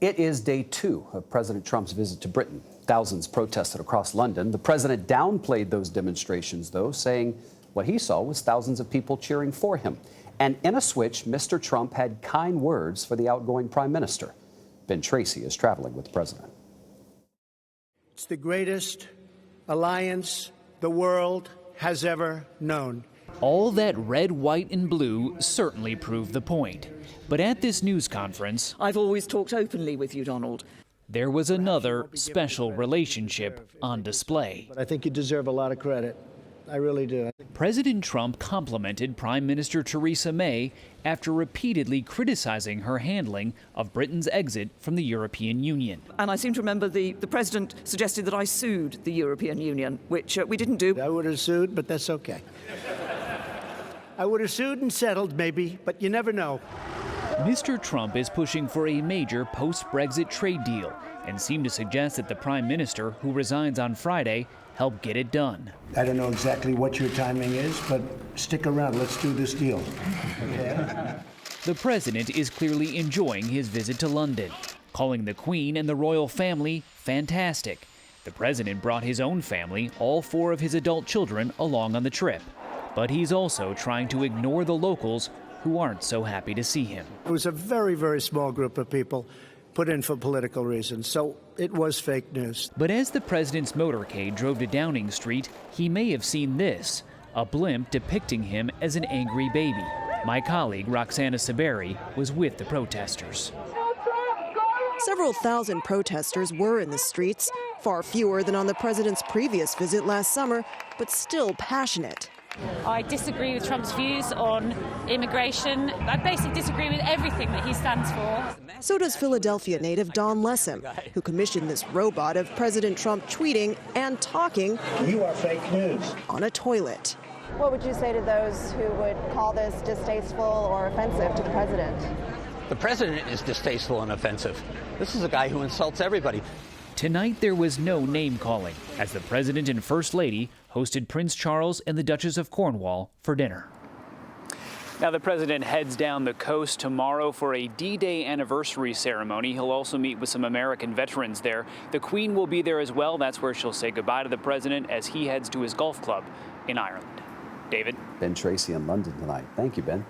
It is day 2 of President Trump's visit to Britain. Thousands protested across London. The president downplayed those demonstrations, though, saying what he saw was thousands of people cheering for him. And in a switch, Mr. Trump had kind words for the outgoing prime minister. Ben Tracy is traveling with the president. It's the greatest alliance the world has ever known. All that red, white, and blue certainly proved the point. But at this news conference, I've always talked openly with you, Donald. There was another special relationship on display. But I think you deserve a lot of credit. I really do. President Trump complimented Prime Minister Theresa May after repeatedly criticizing her handling of Britain's exit from the European Union. And I seem to remember the president suggested that I sued the European Union, which we didn't do. I would have sued, but that's okay. I would have sued and settled, maybe, but you never know. Mr. Trump is pushing for a major post-Brexit trade deal and seemed to suggest that the Prime Minister, who resigns on Friday, help get it done. I don't know exactly what your timing is, but stick around. Let's do this deal. Okay? The president is clearly enjoying his visit to London, calling the Queen and the royal family fantastic. The president brought his own family, all 4 of his adult children, along on the trip. But he's also trying to ignore the locals who aren't so happy to see him. It was a very, very small group of people put in for political reasons, so it was fake news. But as the president's motorcade drove to Downing Street, he may have seen this, a blimp depicting him as an angry baby. My colleague, Roxana Saberi, was with the protesters. Several thousand protesters were in the streets, far fewer than on the president's previous visit last summer, but still passionate. I disagree with Trump's views on immigration. I basically disagree with everything that he stands for. So does Philadelphia native Don Lessem, who commissioned this robot of President Trump tweeting and talking You are fake news. on a toilet. What would you say to those who would call this distasteful or offensive to the president? The president is distasteful and offensive. This is a guy who insults everybody. Tonight there was no name-calling, as the president and first lady hosted Prince Charles and the Duchess of Cornwall for dinner. Now the president heads down the coast tomorrow for a D-Day anniversary ceremony. He'll also meet with some American veterans there. The Queen will be there as well. That's where she'll say goodbye to the president as he heads to his golf club in Ireland. David? Ben Tracy in London tonight. Thank you, Ben.